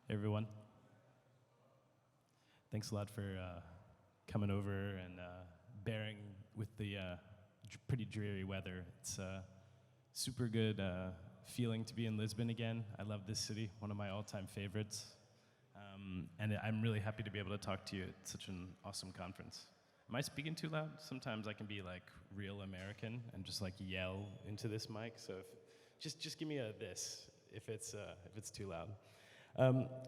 Hey everyone. Thanks a lot for coming over and bearing with the pretty dreary weather. It's a super good feeling to be in Lisbon again. I love this city, one of my all-time favorites. And I'm really happy to be able to talk to you at such an awesome conference. Am I speaking too loud? Sometimes I can be like real American and just like yell into this mic. So just give me a this if it's too loud.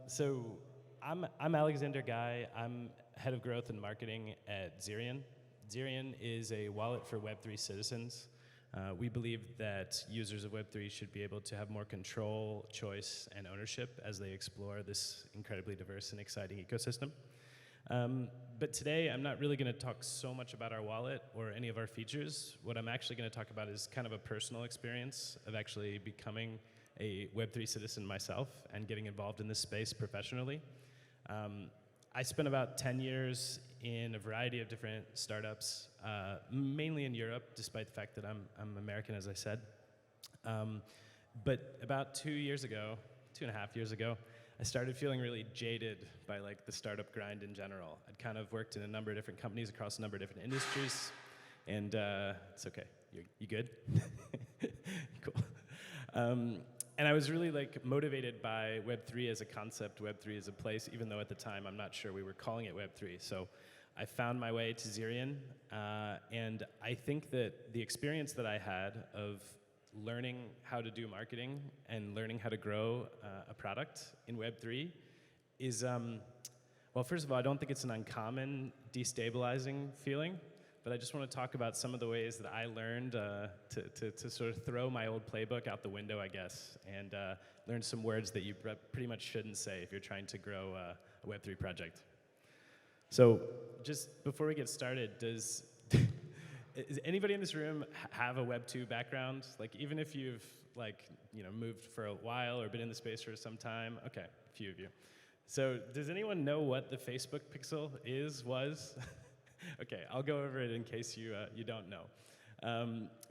So I'm Alexander Guy. I'm head of growth and marketing at Zerion. Zerion is a wallet for Web3 citizens. We believe that users of Web3 should be able to have more control, choice, and ownership as they explore this incredibly diverse and exciting ecosystem. But today, I'm not really going to talk so much about our wallet or any of our features. What I'm actually going to talk about is kind of a personal experience of actually becoming a Web3 citizen myself and getting involved in this space professionally. I spent about 10 years in a variety of different startups, mainly in Europe, despite the fact that I'm American, as I said. But about 2.5 years ago, I started feeling really jaded by like the startup grind in general. I'd kind of worked in a number of different companies across a number of different industries, and it's okay. You good? Cool. And I was really like motivated by Web3 as a concept, Web3 as a place, even though at the time I'm not sure we were calling it Web3. So I found my way to Zerion, and I think that the experience that I had of learning how to do marketing and learning how to grow a product in Web3 is, well, first of all, I don't think it's an uncommon destabilizing feeling. But I just want to talk about some of the ways that I learned to sort of throw my old playbook out the window, I guess, and learn some words that you pretty much shouldn't say if you're trying to grow a Web3 project. So just before we get started, does anybody in this room have a Web2 background? Like even if you've moved for a while or been in the space for some time? Okay, a few of you. So does anyone know what the Facebook pixel was? Okay, I'll go over it in case you don't know.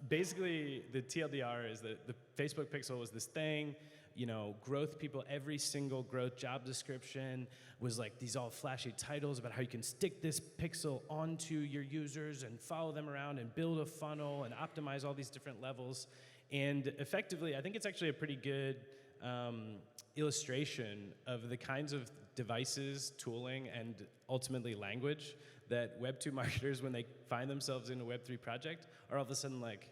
Basically, the TLDR is that the Facebook pixel was this thing, growth people, every single growth job description was like these all flashy titles about how you can stick this pixel onto your users and follow them around and build a funnel and optimize all these different levels. And effectively, I think it's actually a pretty good illustration of the kinds of devices, tooling, and ultimately language that Web2 marketers, when they find themselves in a Web3 project, are all of a sudden like,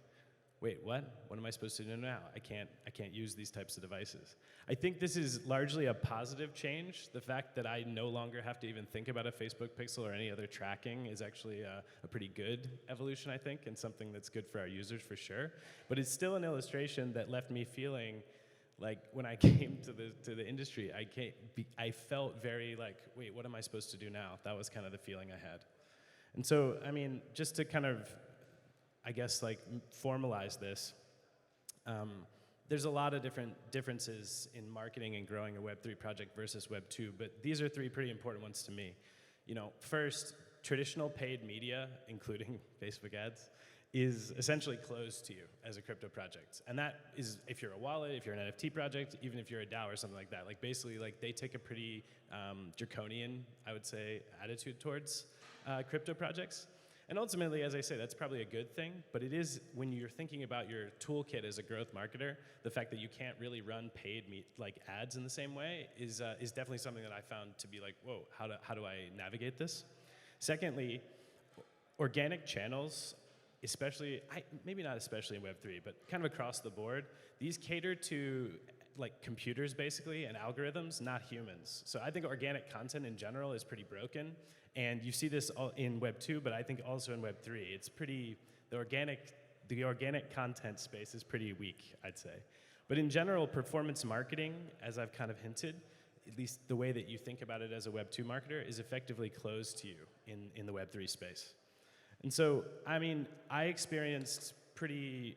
wait, what? What am I supposed to do now? I can't use these types of devices. I think this is largely a positive change. The fact that I no longer have to even think about a Facebook pixel or any other tracking is actually a pretty good evolution, I think, and something that's good for our users for sure. But it's still an illustration that left me feeling like when I came to the industry, I felt very like, wait, what am I supposed to do now? That was kind of the feeling I had. And so, I mean, just to kind of, I guess, like formalize this, there's a lot of differences in marketing and growing a Web3 project versus Web2, but these are three pretty important ones to me. First, traditional paid media, including Facebook ads, is essentially closed to you as a crypto project. And that is if you're a wallet, if you're an NFT project, even if you're a DAO or something like that. Like basically, like they take a pretty draconian, I would say, attitude towards crypto projects. And ultimately, as I say, that's probably a good thing, but it is, when you're thinking about your toolkit as a growth marketer, the fact that you can't really run paid ads in the same way is definitely something that I found to be like, whoa, how do I navigate this? Secondly, organic channels, especially, maybe not especially in Web3, but kind of across the board, these cater to like computers basically and algorithms, not humans. So I think organic content in general is pretty broken, and you see this in Web2, but I think also in Web3. It's pretty, the organic content space is pretty weak, I'd say. But in general, performance marketing, as I've kind of hinted, at least the way that you think about it as a Web2 marketer, is effectively closed to you in the Web3 space. And so, I mean, I experienced pretty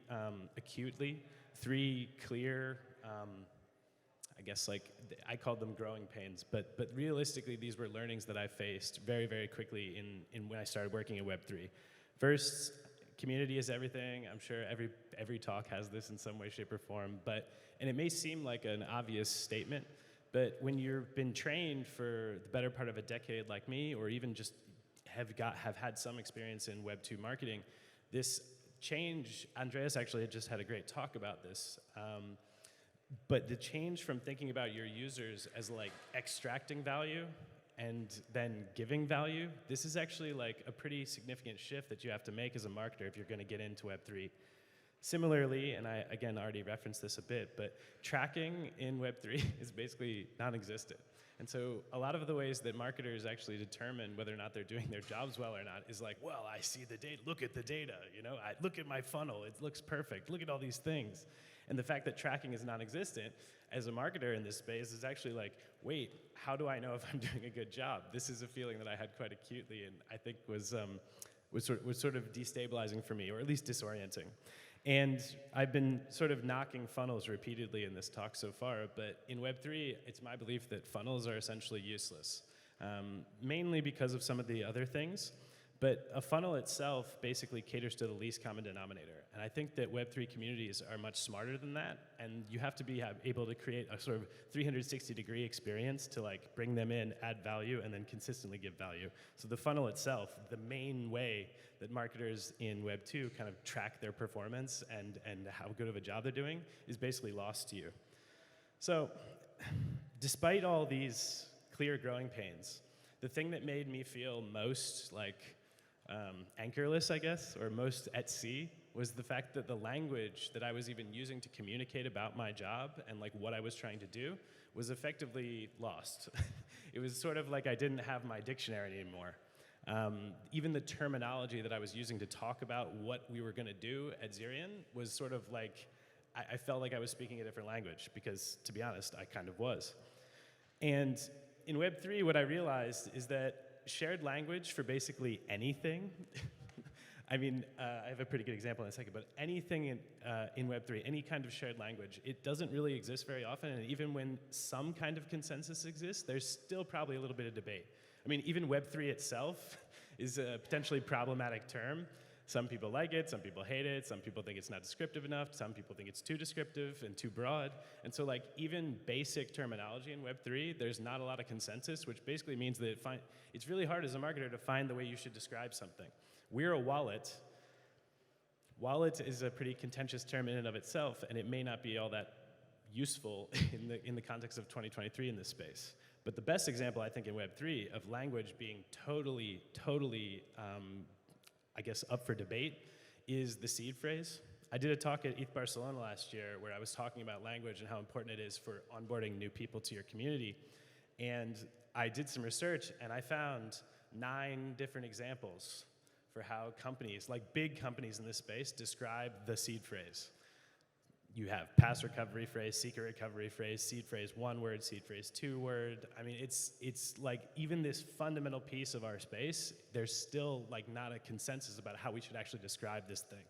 acutely three clear, I guess like, I called them growing pains, but realistically, these were learnings that I faced very, very quickly in when I started working at Web3. First, community is everything. I'm sure every talk has this in some way, shape, or form, and it may seem like an obvious statement, But when you've been trained for the better part of a decade like me, or even just have had some experience in Web 2 marketing, this change, Andreas actually had just had a great talk about this, but the change from thinking about your users as like extracting value and then giving value, this is actually like a pretty significant shift that you have to make as a marketer if you're going to get into Web3. Similarly, and I, again, already referenced this a bit, but tracking in Web3 is basically non-existent. And so a lot of the ways that marketers actually determine whether or not they're doing their jobs well or not is like, well, I see the data, look at the data, you know, I look at my funnel, it looks perfect, look at all these things. And the fact that tracking is non-existent as a marketer in this space is actually like, wait, how do I know if I'm doing a good job? This is a feeling that I had quite acutely and I think was sort of destabilizing for me, or at least disorienting. And I've been sort of knocking funnels repeatedly in this talk so far, but in Web3, it's my belief that funnels are essentially useless, mainly because of some of the other things. But a funnel itself basically caters to the least common denominator. And I think that Web3 communities are much smarter than that, and you have to be able to create a sort of 360-degree experience to like bring them in, add value, and then consistently give value. So the funnel itself, the main way that marketers in Web2 kind of track their performance and how good of a job they're doing is basically lost to you. So despite all these clear growing pains, the thing that made me feel most like anchorless, I guess, or most at sea, was the fact that the language that I was even using to communicate about my job and like what I was trying to do was effectively lost. It was sort of like I didn't have my dictionary anymore. Even the terminology that I was using to talk about what we were going to do at Zerion was sort of like, I felt like I was speaking a different language because, to be honest, I kind of was. And in Web3, what I realized is that shared language for basically anything, I mean, I have a pretty good example in a second, but anything in Web3, any kind of shared language, it doesn't really exist very often, and even when some kind of consensus exists, there's still probably a little bit of debate. I mean, even Web3 itself is a potentially problematic term. Some people like it, some people hate it, some people think it's not descriptive enough, some people think it's too descriptive and too broad. And so like even basic terminology in Web3, there's not a lot of consensus, which basically means that it's really hard as a marketer to find the way you should describe something. We're a wallet. Wallet is a pretty contentious term in and of itself, and it may not be all that useful in the context of 2023 in this space. But the best example, I think, in Web3 of language being totally, I guess, up for debate is the seed phrase. I did a talk at ETH Barcelona last year where I was talking about language and how important it is for onboarding new people to your community. And I did some research, and I found 9 different examples for how companies, like big companies in this space, describe the seed phrase. You have pass recovery phrase, secret recovery phrase, seed phrase 1 word, seed phrase 2 word. I mean, it's like even this fundamental piece of our space, there's still like not a consensus about how we should actually describe this thing.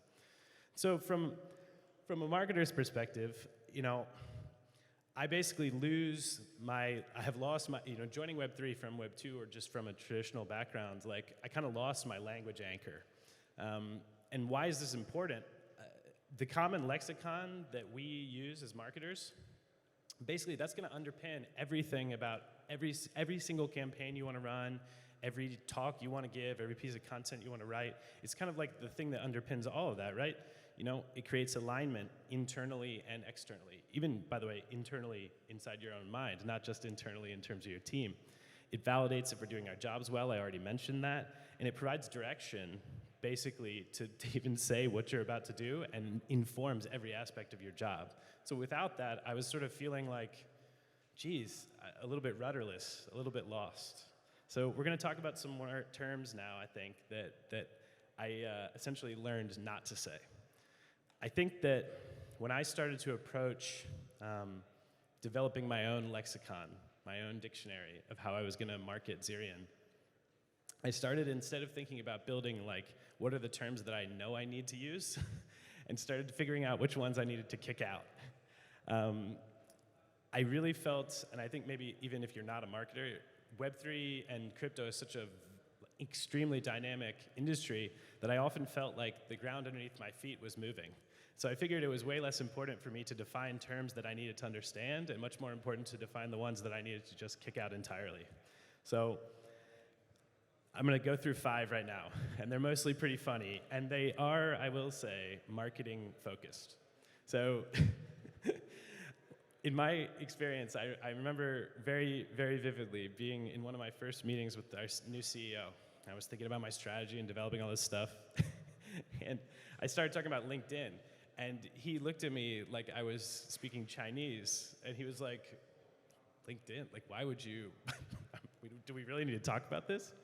So from a marketer's perspective, you know, I basically I have lost my, you know, joining Web3 from Web2 or just from a traditional background, like I kind of lost my language anchor. And why is this important? The common lexicon that we use as marketers, basically that's going to underpin everything about every single campaign you want to run, every talk you want to give, every piece of content you want to write. It's kind of like the thing that underpins all of that, right? You know, it creates alignment internally and externally. Even, by the way, internally inside your own mind, not just internally in terms of your team. It validates if we're doing our jobs well, I already mentioned that, and it provides direction basically to even say what you're about to do and informs every aspect of your job. So without that, I was sort of feeling like, geez, a little bit rudderless, a little bit lost. So we're going to talk about some more terms now, I think, that I essentially learned not to say. I think that when I started to approach developing my own lexicon, my own dictionary of how I was going to market Zerion, I started, instead of thinking about building like, what are the terms that I know I need to use, and started figuring out which ones I needed to kick out. I really felt, and I think maybe even if you're not a marketer, Web3 and crypto is such a extremely dynamic industry that I often felt like the ground underneath my feet was moving. So I figured it was way less important for me to define terms that I needed to understand and much more important to define the ones that I needed to just kick out entirely. So I'm going to go through 5 right now, and they're mostly pretty funny, and they are, I will say, marketing focused. So in my experience, I remember very, very vividly being in one of my first meetings with our new CEO. I was thinking about my strategy and developing all this stuff, and I started talking about LinkedIn, and he looked at me like I was speaking Chinese, and he was like, LinkedIn? Like, why would you, do we really need to talk about this?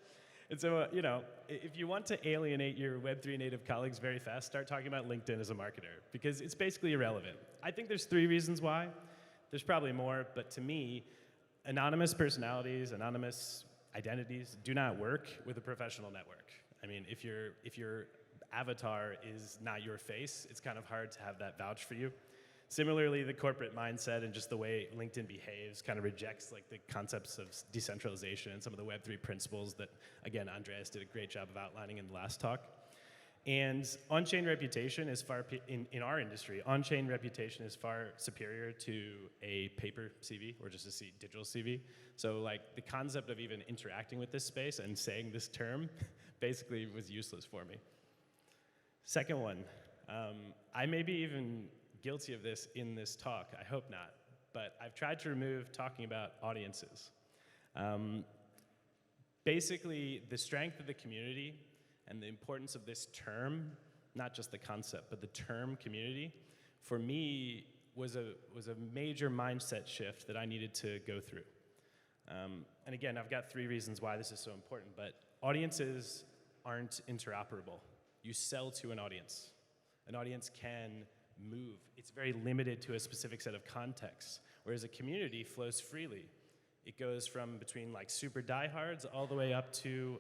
And so, you know, if you want to alienate your Web3 native colleagues very fast, start talking about LinkedIn as a marketer, because it's basically irrelevant. I think there's 3 reasons why. There's probably more, but to me, anonymous personalities, anonymous identities do not work with a professional network. I mean, if your avatar is not your face, it's kind of hard to have that vouch for you. Similarly, the corporate mindset and just the way LinkedIn behaves kind of rejects like the concepts of decentralization and some of the Web3 principles that, again, Andreas did a great job of outlining in the last talk. And on-chain reputation is far, in our industry, on-chain reputation is far superior to a paper CV or just a digital CV. So like the concept of even interacting with this space and saying this term basically was useless for me. Second one, I may be even guilty of this in this talk, I hope not, but I've tried to remove talking about audiences. Basically, the strength of the community and the importance of this term, not just the concept, but the term community, for me was a major mindset shift that I needed to go through. And again, I've got 3 reasons why this is so important, but audiences aren't interoperable. You sell to an audience. An audience can move. It's very limited to a specific set of contexts, whereas a community flows freely. It goes from between like super diehards all the way up to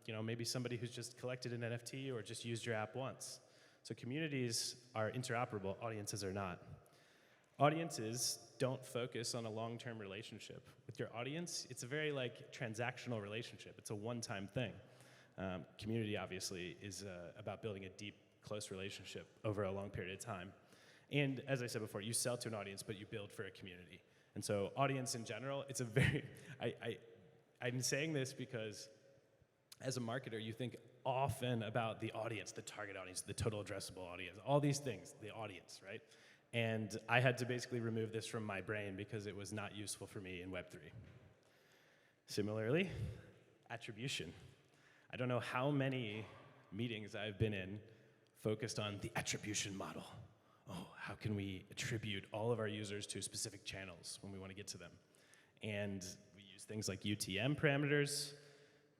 you know, maybe somebody who's just collected an NFT or just used your app once. So communities are interoperable, audiences are not. Audiences don't focus on a long-term relationship. With your audience, it's a very like transactional relationship. It's a one-time thing. Community obviously is about building a deep, close relationship over a long period of time. And as I said before, you sell to an audience, but you build for a community. And so audience in general, it's a very, I'm saying this because as a marketer, you think often about the audience, the target audience, the total addressable audience, all these things, the audience, right? And I had to basically remove this from my brain because it was not useful for me in Web3. Similarly, attribution. I don't know how many meetings I've been in focused on the attribution model. Oh, how can we attribute all of our users to specific channels when we want to get to them? And we use things like UTM parameters.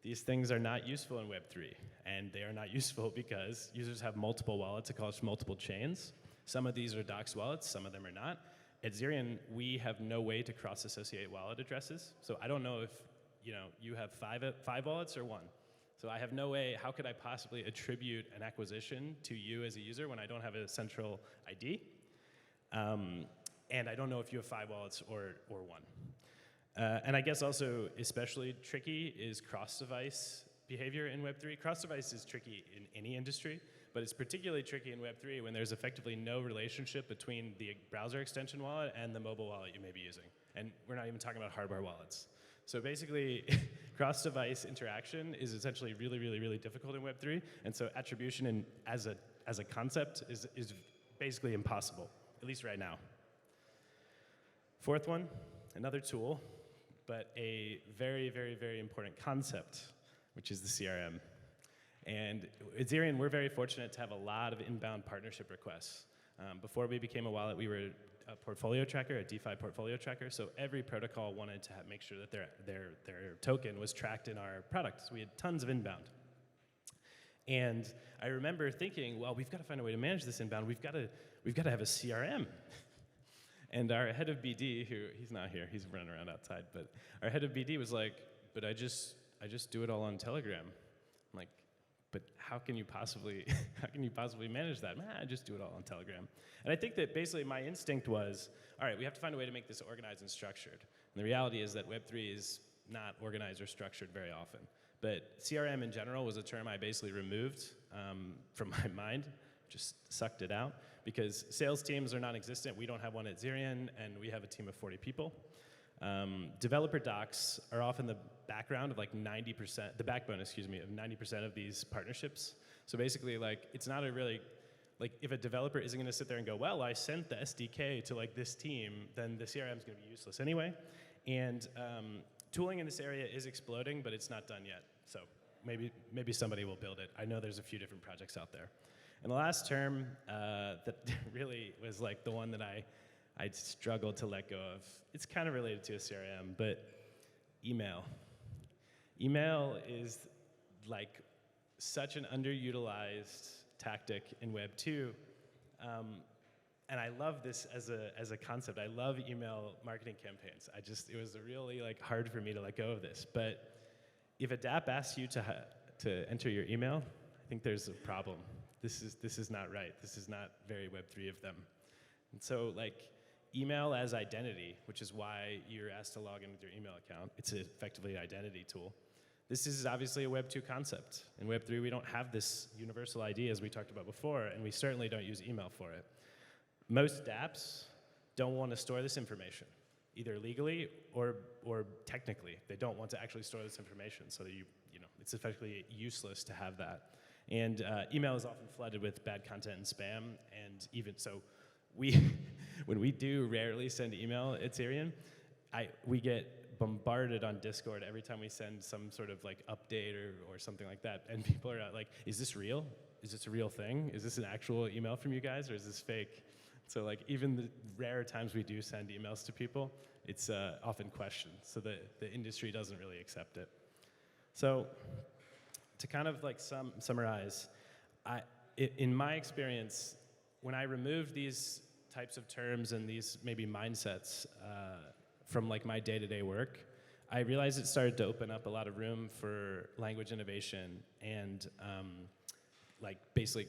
These things are not useful in Web3, and they are not useful because users have multiple wallets across multiple chains. Some of these are doxed wallets, some of them are not. At Zerion, we have no way to cross-associate wallet addresses, so I don't know if you have five wallets or 1. So I have no way, how could I possibly attribute an acquisition to you as a user when I don't have a central ID? And I don't know if you have 5 wallets or 1. And I guess also especially tricky is cross-device behavior in Web3. Cross-device is tricky in any industry, but it's particularly tricky in Web3 when there's effectively no relationship between the browser extension wallet and the mobile wallet you may be using. And we're not even talking about hardware wallets. So basically, cross-device interaction is essentially really, really, really difficult in Web3, and so attribution as a concept is basically impossible, at least right now. Fourth one, another tool, but a very, very, very important concept, which is the CRM. And at Zerion, we're very fortunate to have a lot of inbound partnership requests. Before we became a wallet, we were a portfolio tracker, a DeFi portfolio tracker, so every protocol wanted to make sure that their token was tracked in our product. So we had tons of inbound. And I remember thinking, well, we've got to find a way to manage this inbound. We've got to have a CRM. And our head of BD, he's not here, he's running around outside, but our head of BD was like, but I just do it all on Telegram. I'm like, but how can you possibly manage that? I just do it all on Telegram. And I think that basically my instinct was, all right, we have to find a way to make this organized and structured. And the reality is that Web3 is not organized or structured very often. But CRM in general was a term I basically removed from my mind, just sucked it out, because sales teams are non-existent. We don't have one at Zerion, and we have a team of 40 people. Developer docs are often the background of like 90%, the backbone, excuse me, of 90% of these partnerships. So basically, like, it's not a really, like, if a developer isn't gonna sit there and go, well, I sent the SDK to like this team, then the CRM is gonna be useless anyway. And tooling in this area is exploding, but it's not done yet. So maybe somebody will build it. I know there's a few different projects out there. And the last term that really was like the one that I struggled to let go of. It's kind of related to a CRM, but email. Email is like such an underutilized tactic in Web 2. And I love this as a concept. I love email marketing campaigns. It was really like hard for me to let go of this. But if a DApp asks you to enter your email, I think there's a problem. This is not right. This is not very Web3 of them. And so like email as identity, which is why you're asked to log in with your email account. It's effectively an identity tool. This is obviously a Web 2 concept. In Web 3, we don't have this universal ID as we talked about before, and we certainly don't use email for it. Most dApps don't want to store this information, either legally or technically. They don't want to actually store this information, so that it's effectively useless to have that. And email is often flooded with bad content and spam, and even so, when we do rarely send email at Zerion, we get bombarded on Discord every time we send some sort of like update or something like that, and people are like, is this real? Is this a real thing? Is this an actual email from you guys, or is this fake? So like even the rare times we do send emails to people, it's often questioned, so the industry doesn't really accept it. So to kind of like summarize, in my experience, when I removed these types of terms and these maybe mindsets from like my day-to-day work, I realized it started to open up a lot of room for language innovation and like basically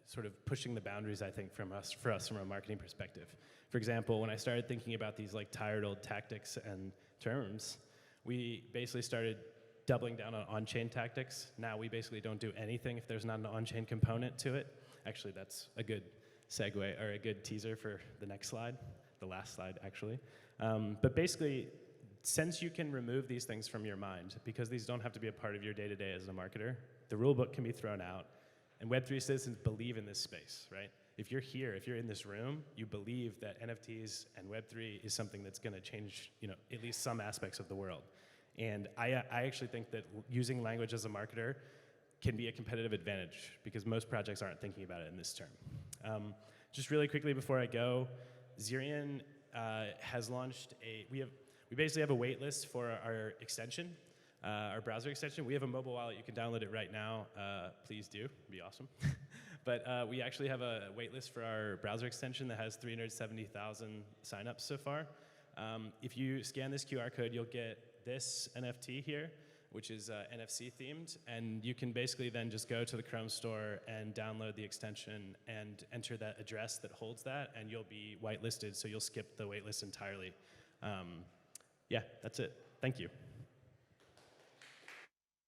sort of pushing the boundaries, I think, for us from a marketing perspective. For example, when I started thinking about these like tired old tactics and terms, we basically started doubling down on on-chain tactics. Now we basically don't do anything if there's not an on-chain component to it. Actually, that's a good segue, or a good teaser for the next slide, the last slide, actually. But basically, since you can remove these things from your mind, because these don't have to be a part of your day-to-day as a marketer, the rule book can be thrown out. And Web3 citizens believe in this space, right? If you're here, if you're in this room, you believe that NFTs and Web3 is something that's going to change, at least some aspects of the world. And I actually think that using language as a marketer can be a competitive advantage, because most projects aren't thinking about it in this term. Just really quickly before I go, Zerion has launched we basically have a wait list for our extension, our browser extension. We have a mobile wallet. You can download it right now. Please do. It'd be awesome. But we actually have a wait list for our browser extension that has 370,000 signups so far. If you scan this QR code, you'll get this NFT here, which is NFC themed, and you can basically then just go to the Chrome store and download the extension and enter that address that holds that, and you'll be whitelisted, so you'll skip the waitlist entirely. Yeah, that's it. Thank you.